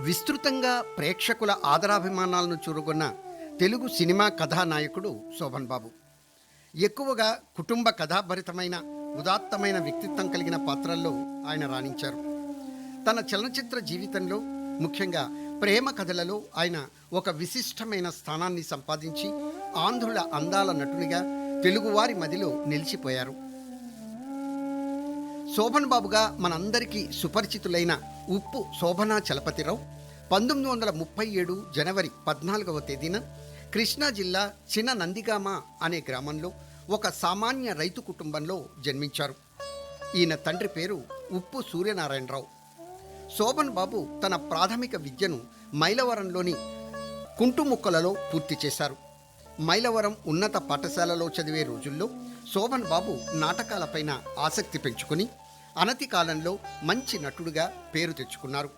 విస్తృతంగా ప్రేక్షకుల ఆదరాభిమానాలను చూరగొన్న తెలుగు సినిమా కథానాయకుడు శోభన్ బాబు. ఎక్కువగా కుటుంబ కథాభరితమైన ఉదాత్తమైన వ్యక్తిత్వం కలిగిన పాత్రల్లో ఆయన రాణించారు. తన చలనచిత్ర జీవితంలో ముఖ్యంగా ప్రేమ కథలలో ఆయన ఒక విశిష్టమైన స్థానాన్ని సంపాదించి ఆంధ్రుల అందాల నటునిగా తెలుగువారి మదిలో నిలిచిపోయారు. శోభన్ బాబుగా మనందరికీ సుపరిచితులైన ఉప్పు శోభనా చలపతిరావు 1937 జనవరి 14వ తేదీన కృష్ణా జిల్లా చిన్న నందిగామ అనే గ్రామంలో ఒక సామాన్య రైతు కుటుంబంలో జన్మించారు. ఈయన తండ్రి పేరు ఉప్పు సూర్యనారాయణరావు. శోభన్ బాబు తన ప్రాథమిక విద్యను మైలవరంలోని కుంటుముక్కలలో పూర్తి చేశారు. మైలవరం ఉన్నత పాఠశాలలో చదివే రోజుల్లో శోభన్ బాబు నాటకాలపైన ఆసక్తి పెంచుకొని అనతి కాలంలో మంచి నటుడుగా పేరు తెచ్చుకున్నారు.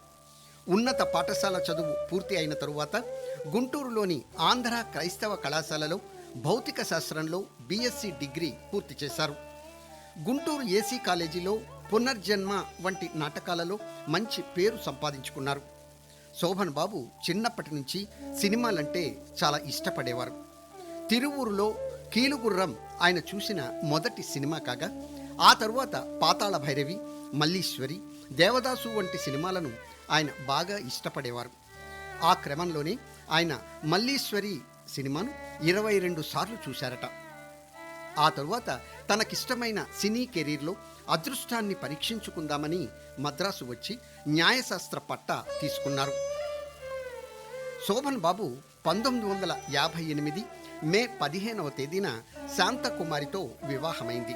ఉన్నత పాఠశాల చదువు పూర్తి అయిన తరువాత గుంటూరులోని ఆంధ్ర క్రైస్తవ కళాశాలలో భౌతిక శాస్త్రంలో బీఎస్సీ డిగ్రీ పూర్తి చేశారు. గుంటూరు ఏసీ కాలేజీలో పునర్జన్మ వంటి నాటకాలలో మంచి పేరు సంపాదించుకున్నారు. శోభన్ బాబు చిన్నప్పటి నుంచి సినిమాలంటే చాలా ఇష్టపడేవారు. తిరువూరులో కీలుగుర్రం ఆయన చూసిన మొదటి సినిమా కాగా ఆ తరువాత పాతాళ భైరవి, మల్లీశ్వరి, దేవదాసు వంటి సినిమాలను ఆయన బాగా ఇష్టపడేవారు. ఆ క్రమంలోనే ఆయన మల్లీశ్వరి సినిమాను 22 సార్లు చూశారట. ఆ తరువాత తనకిష్టమైన సినీ కెరీర్లో అదృష్టాన్ని పరీక్షించుకుందామని మద్రాసు వచ్చి న్యాయశాస్త్ర పట్టా తీసుకున్నారు. శోభన్ బాబు 1958 మే 15వ తేదీన శాంతకుమారితో వివాహమైంది.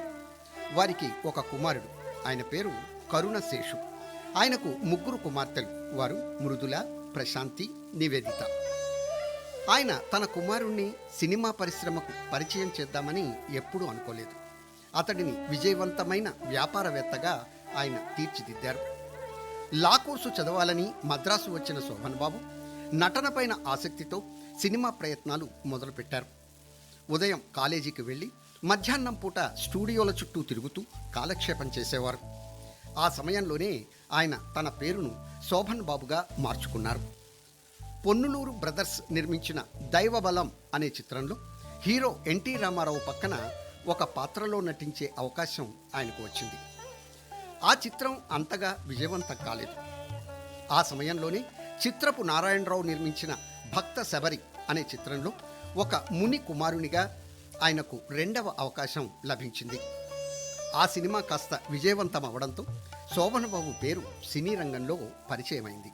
వారికి ఒక కుమారుడు, ఆయన పేరు కరుణశేషు. ఆయనకు 3 కుమార్తెలు, వారు మృదుల, ప్రశాంతి, నివేదిత. ఆయన తన కుమారుణ్ణి సినిమా పరిశ్రమకు పరిచయం చేద్దామని ఎప్పుడూ అనుకోలేదు. అతడిని విజయవంతమైన వ్యాపారవేత్తగా ఆయన తీర్చిదిద్దారు. లా కోర్సు చదవాలని మద్రాసు వచ్చిన శోభన్ బాబు నటనపైన ఆసక్తితో సినిమా ప్రయత్నాలు మొదలుపెట్టారు. ఉదయం కాలేజీకి వెళ్ళి మధ్యాహ్నం పూట స్టూడియోల చుట్టూ తిరుగుతూ కాలక్షేపం చేసేవారు. ఆ సమయంలోనే ఆయన తన పేరును శోభన్ బాబుగా మార్చుకున్నారు. పొన్నులూరు బ్రదర్స్ నిర్మించిన దైవబలం అనే చిత్రంలో హీరో ఎన్టీ రామారావు పక్కన ఒక పాత్రలో నటించే అవకాశం ఆయనకు వచ్చింది. ఆ చిత్రం అంతగా విజయవంతం కాలేదు. ఆ సమయంలోనే చిత్రపు నారాయణరావు నిర్మించిన భక్త శబరి అనే చిత్రంలో ఒక ముని కుమారునిగా ఆయనకు 2వ అవకాశం లభించింది. ఆ సినిమా కాస్త విజయవంతం అవడంతో శోభన్ బాబు పేరు సినీ రంగంలో పరిచయమైంది.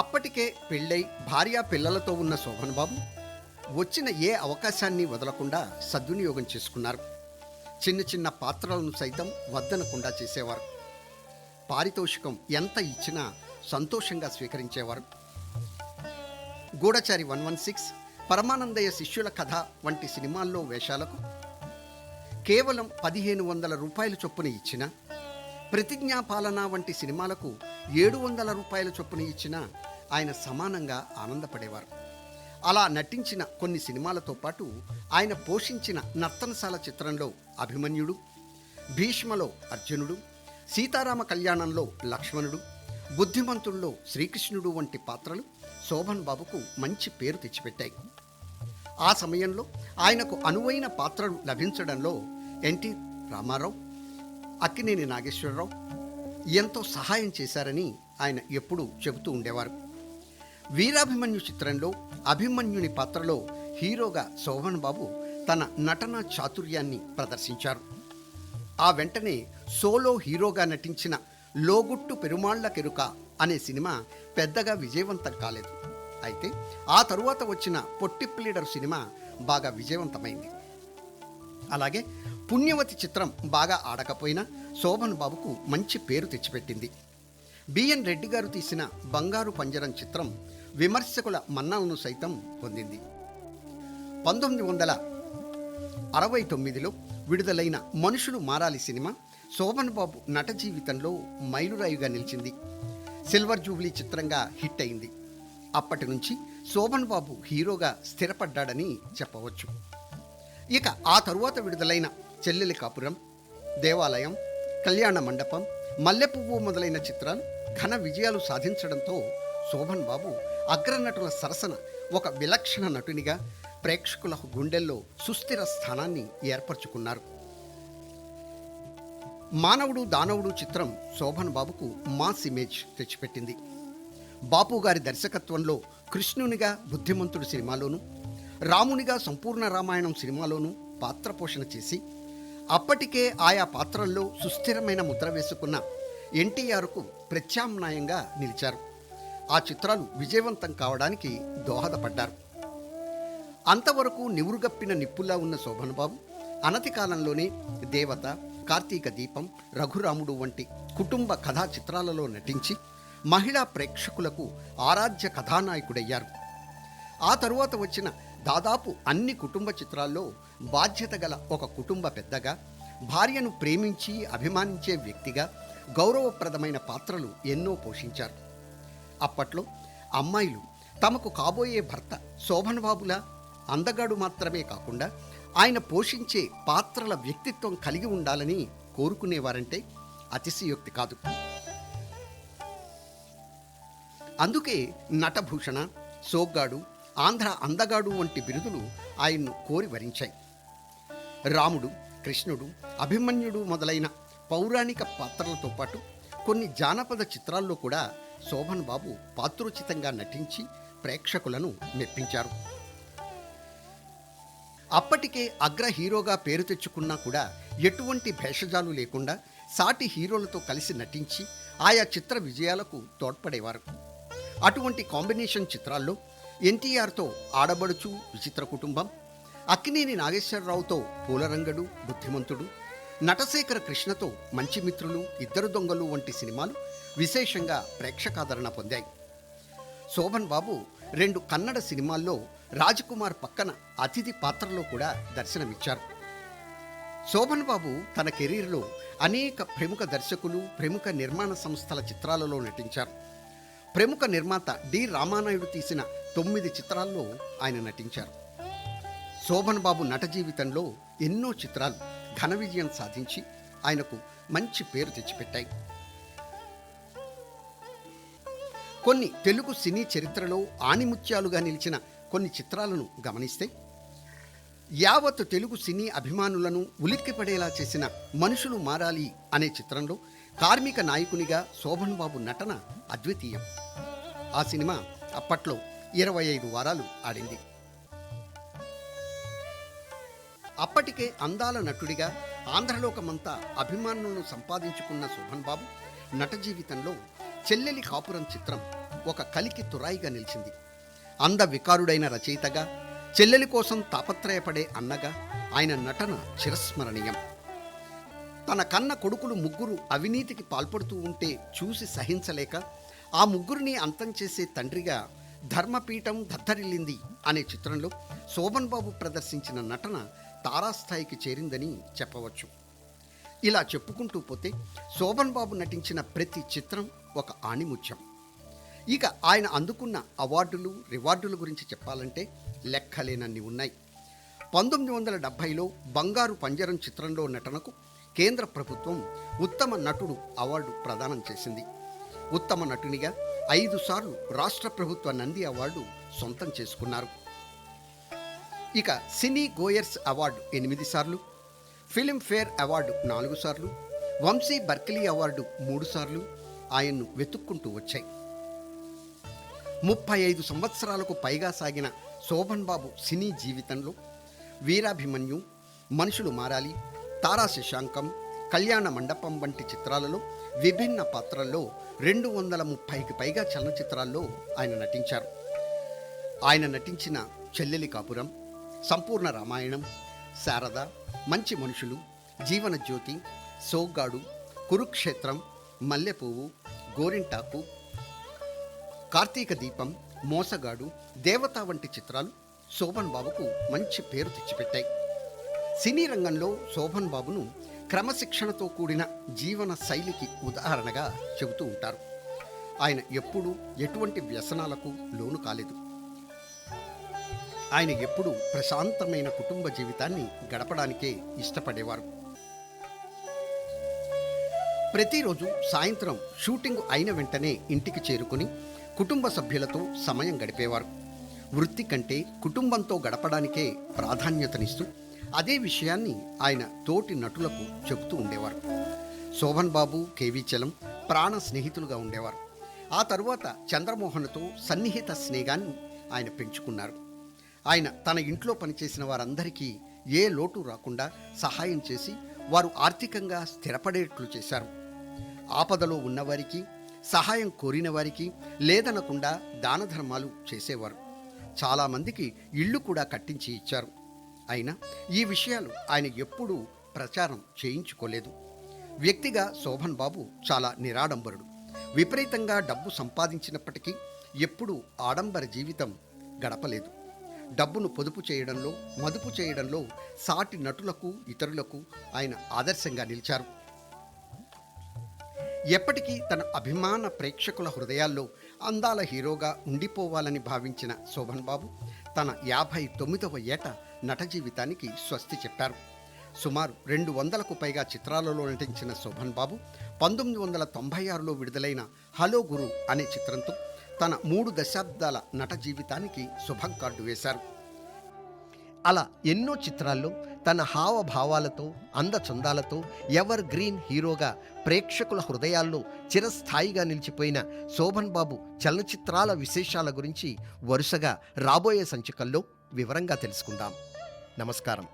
అప్పటికే పెళ్ళై భార్యా పిల్లలతో ఉన్న శోభన్ బాబు వచ్చిన ఏ అవకాశాన్ని వదలకుండా సద్వినియోగం చేసుకున్నారు. చిన్న చిన్న పాత్రలను సైతం వద్దనకుండా చేసేవారు. పారితోషికం ఎంత ఇచ్చినా సంతోషంగా స్వీకరించేవారు. గూఢచారి 116, పరమానందయ్య శిష్యుల కథ వంటి సినిమాల్లో వేషాలకు కేవలం 1500 రూపాయల చొప్పున ఇచ్చిన, ప్రతిజ్ఞాపాలన వంటి సినిమాలకు 700 రూపాయల చొప్పున ఇచ్చిన ఆయన సమానంగా ఆనందపడేవారు. అలా నటించిన కొన్ని సినిమాలతో పాటు ఆయన పోషించిన నర్తనశాల చిత్రంలో అభిమన్యుడు, భీష్మలో అర్జునుడు, సీతారామ కళ్యాణంలో లక్ష్మణుడు, బుద్ధిమంతుల్లో శ్రీకృష్ణుడు వంటి పాత్రలు శోభన్ బాబుకు మంచి పేరు తెచ్చిపెట్టాయి. ఆ సమయంలో ఆయనకు అనువైన పాత్రలు లభించడంలో ఎన్టీ రామారావు, అక్కినేని నాగేశ్వరరావు ఎంతో సహాయం చేశారని ఆయన ఎప్పుడూ చెబుతూ ఉండేవారు. వీరాభిమన్యు చిత్రంలో అభిమన్యుని పాత్రలో హీరోగా శోభన్ బాబు తన నటనా చాతుర్యాన్ని ప్రదర్శించారు. ఆ వెంటనే సోలో హీరోగా నటించిన లోగుట్టు పెరుమాళ్ల కెరుక అనే సినిమా పెద్దగా విజయవంతం కాలేదు. అయితే ఆ తరువాత వచ్చిన పొట్టిప్లీడర్ సినిమా బాగా విజయవంతమైంది. అలాగే పుణ్యవతి చిత్రం బాగా ఆడకపోయినా శోభన్ బాబుకు మంచి పేరు తెచ్చిపెట్టింది. బిఎన్ రెడ్డి గారు తీసిన బంగారు పంజరం చిత్రం విమర్శకుల మన్ననలను సైతం పొందింది. 1969లో విడుదలైన మనుషులు మారాలి సినిమా శోభన్ బాబు నట జీవితంలో మైలురాయిగా నిలిచింది. సిల్వర్ జూబ్లీ చిత్రంగా హిట్ అయింది. అప్పటి నుంచి శోభన్ బాబు హీరోగా స్థిరపడ్డాడని చెప్పవచ్చు. ఇక ఆ తరువాత విడుదలైన చెల్లెలి కాపురం, దేవాలయం, కళ్యాణ మండపం, మల్లెపువ్వు మొదలైన చిత్రాలు ఘన విజయాలు సాధించడంతో శోభన్ బాబు అగ్రనటుల సరసన ఒక విలక్షణ నటునిగా ప్రేక్షకుల గుండెల్లో సుస్థిర స్థానాన్ని ఏర్పరచుకున్నారు. మానవుడు దానవుడు చిత్రం శోభన్ బాబుకు మాస్ ఇమేజ్ తెచ్చిపెట్టింది. బాపు గారి దర్శకత్వంలో కృష్ణునిగా బుద్ధిమంతుడు సినిమాలోను, రామునిగా సంపూర్ణ రామాయణం సినిమాలోను పాత్ర పోషణ చేసి అప్పటికే ఆయా పాత్రల్లో సుస్థిరమైన ముద్ర వేసుకున్న ఎన్టీఆర్కు ప్రత్యామ్నాయంగా నిలిచారు. ఆ చిత్రాలు విజయవంతం కావడానికి దోహదపడ్డారు. అంతవరకు నివురుగప్పిన నిప్పుల్లా ఉన్న శోభన్ బాబు అనతి కాలంలోనే దేవత, కార్తీక దీపం, రఘురాముడు వంటి కుటుంబ కథా చిత్రాలలో నటించి మహిళా ప్రేక్షకులకు ఆరాధ్య కథానాయకుడయ్యారు. ఆ తరువాత వచ్చిన దాదాపు అన్ని కుటుంబ చిత్రాల్లో బాధ్యత గల ఒక కుటుంబ పెద్దగా, భార్యను ప్రేమించి అభిమానించే వ్యక్తిగా గౌరవప్రదమైన పాత్రలు ఎన్నో పోషించారు. అప్పట్లో అమ్మాయిలు తమకు కాబోయే భర్త శోభన్ బాబులా అందగాడు మాత్రమే కాకుండా ఆయన పోషించే పాత్రల వ్యక్తిత్వం కలిగి ఉండాలని కోరుకునేవారంటే అతిశయోక్తి కాదు. అందుకే నటభూషణ, సోగ్గాడు, ఆంధ్ర అందగాడు వంటి బిరుదులు ఆయన్ను కోరి వరించాయి. రాముడు, కృష్ణుడు, అభిమన్యుడు మొదలైన పౌరాణిక పాత్రలతో పాటు కొన్ని జానపద చిత్రాల్లో కూడా శోభన్ బాబు పాత్రోచితంగా నటించి ప్రేక్షకులను మెప్పించారు. అప్పటికే అగ్ర హీరోగా పేరు తెచ్చుకున్నా కూడా ఎటువంటి భేషజాలు లేకుండా సాటి హీరోలతో కలిసి నటించి ఆయా చిత్ర విజయాలకు తోడ్పడేవారు. అటువంటి కాంబినేషన్ చిత్రాల్లో ఎన్టీఆర్తో ఆడబడుచు, విచిత్ర కుటుంబం, అక్కినేని నాగేశ్వరరావుతో పూలరంగడు, బుద్ధిమంతుడు, నటశేఖర కృష్ణతో మంచి మిత్రులు, ఇద్దరు దొంగలు వంటి సినిమాలు విశేషంగా ప్రేక్షకాదరణ పొందాయి. శోభన్ బాబు 2 కన్నడ సినిమాల్లో రాజ్కుమార్ పక్కన అతిథి పాత్రలో కూడా దర్శనమిచ్చారు. శోభన్ బాబు తన కెరీర్లో అనేక ప్రముఖ దర్శకులు, ప్రముఖ నిర్మాణ సంస్థల చిత్రాలలో నటించారు. ప్రముఖ నిర్మాత డి రామానాయుడు తీసిన 9 చిత్రాల్లో ఆయన నటించారు. శోభన్ బాబు నట జీవితంలో ఎన్నో చిత్రాలు ఘన విజయం సాధించి ఆయనకు మంచి పేరు తెచ్చిపెట్టాయి. కొన్ని తెలుగు సినీ చరిత్రలో ఆణిముత్యాలుగా నిలిచిన కొన్ని చిత్రాలను గమనిస్తే, యావత్ తెలుగు సినీ అభిమానులను ఉలిక్కిపడేలా చేసిన మనుషులు మారాలి అనే చిత్రంలో కార్మిక నాయకునిగా శోభన్ బాబు నటన అద్వితీయం. ఆ సినిమా అప్పట్లో 25 వారాలు ఆడింది. అప్పటికే అందాల నటుడిగా ఆంధ్రలోకమంతా అభిమానులను సంపాదించుకున్న శోభన్ బాబు నట జీవితంలో చెల్లెలి కాపురం చిత్రం ఒక కలికి తురాయిగా నిలిచింది. అంద వికారుడైన రచయితగా, చెల్లెలి కోసం తాపత్రయపడే అన్నగా ఆయన నటన చిరస్మరణీయం. తన కన్న కొడుకులు 3 అవినీతికి పాల్పడుతూ ఉంటే చూసి సహించలేక ఆ 3 అంతం చేసే తండ్రిగా ధర్మపీఠం దద్దరిల్లింది అనే చిత్రంలో శోభన్ బాబు ప్రదర్శించిన నటన తారాస్థాయికి చేరిందని చెప్పవచ్చు. ఇలా చెప్పుకుంటూ పోతే శోభన్ బాబు నటించిన ప్రతి చిత్రం ఒక ఆణిముత్యం. ఇక ఆయన అందుకున్న అవార్డులు, రివార్డుల గురించి చెప్పాలంటే లెక్కలేనన్ని ఉన్నాయి. 1970లో బంగారు పంజరం చిత్రంలో నటనకు కేంద్ర ప్రభుత్వం ఉత్తమ నటుడు అవార్డు ప్రదానం చేసింది. ఉత్తమ నటునిగా 5 సార్లు రాష్ట్ర ప్రభుత్వ నంది అవార్డు సొంతం చేసుకున్నారు. ఇక సినీ గోయర్స్ అవార్డు 8 సార్లు, ఫిలింఫేర్ అవార్డు 4 సార్లు, వంశీ బర్కిలీ అవార్డు 3 సార్లు ఆయన్ను వెతుక్కుంటూ వచ్చాయి. 35 సంవత్సరాలకు పైగా సాగిన శోభన్ బాబు సినీ జీవితంలో వీరాభిమన్యు, మనుషులు మారాలి, తారా శశాంకం, కళ్యాణ మండపం వంటి చిత్రాలలో విభిన్న పాత్రల్లో 230కి పైగా చలనచిత్రాల్లో ఆయన నటించారు. ఆయన నటించిన చెల్లెలి కాపురం, సంపూర్ణ రామాయణం, శారద, మంచి మనుషులు, జీవన జ్యోతి, సోగ్గాడు, కురుక్షేత్రం, మల్లెపువ్వు, గోరింటాకు, కార్తీక దీపం, మోసగాడు, దేవత వంటి చిత్రాలు శోభన్ బాబుకు మంచి పేరు తెచ్చిపెట్టాయి. సినీ రంగంలో శోభన్ బాబును క్రమశిక్షణతో కూడిన జీవన శైలికి ఉదాహరణగా చెబుతూ ఉంటారు. ఆయన ఎప్పుడూ ఎటువంటి వ్యసనాలకు లోను కాలేదు. ఆయన ఎప్పుడూ ప్రశాంతమైన కుటుంబ జీవితాన్ని గడపడానికే ఇష్టపడేవారు. ప్రతిరోజు సాయంత్రం షూటింగ్ అయిన వెంటనే ఇంటికి చేరుకుని కుటుంబ సభ్యులతో సమయం గడిపేవారు. వృత్తి కంటే కుటుంబంతో గడపడానికే ప్రాధాన్యతనిస్తూ అదే విషయాన్ని ఆయన తోటి నటులకు చెబుతూ ఉండేవారు. శోభన్ బాబు, కేవీ చలం ప్రాణ స్నేహితులుగా ఉండేవారు. ఆ తరువాత చంద్రమోహన్తో సన్నిహిత స్నేహాన్ని ఆయన పెంచుకున్నారు. ఆయన తన ఇంట్లో పనిచేసిన వారందరికీ ఏ లోటు రాకుండా సహాయం చేసి వారు ఆర్థికంగా స్థిరపడేట్లు చేశారు. ఆపదలో ఉన్నవారికి, సహాయం కోరిన వారికి లేదనకుండా దాన ధర్మాలు చేసేవారు. చాలామందికి ఇళ్ళు కూడా కట్టించి ఇచ్చారు. అయినా ఈ విషయాలు ఆయన ఎప్పుడూ ప్రచారం చేయించుకోలేదు. వ్యక్తిగా శోభన్ బాబు చాలా నిరాడంబరుడు. విపరీతంగా డబ్బు సంపాదించినప్పటికీ ఎప్పుడూ ఆడంబర జీవితం గడపలేదు. డబ్బును పొదుపు చేయడంలో, మదుపు చేయడంలో సాటి నటులకు, ఇతరులకు ఆయన ఆదర్శంగా నిలిచారు. ఎప్పటికీ తన అభిమాన ప్రేక్షకుల హృదయాల్లో అందాల హీరోగా ఉండిపోవాలని భావించిన శోభన్ బాబు తన 59వ ఏట నట జీవితానికి స్వస్తి చెప్పారు. సుమారు 200కు పైగా చిత్రాలలో నటించిన శోభన్ బాబు 1996లో విడుదలైన హలో గురు అనే చిత్రంతో తన 3 దశాబ్దాల నట జీవితానికి శుభం కార్డు వేశారు. అలా ఎన్నో చిత్రాల్లో తన హావభావాలతో, అందచందాలతో ఎవర్ గ్రీన్ హీరోగా ప్రేక్షకుల హృదయాల్లో చిరస్థాయిగా నిలిచిపోయిన శోభన్ బాబు చలనచిత్రాల విశేషాల గురించి వరుసగా రాబోయే సంచికల్లో వివరంగా తెలుసుకుందాం. నమస్కారం.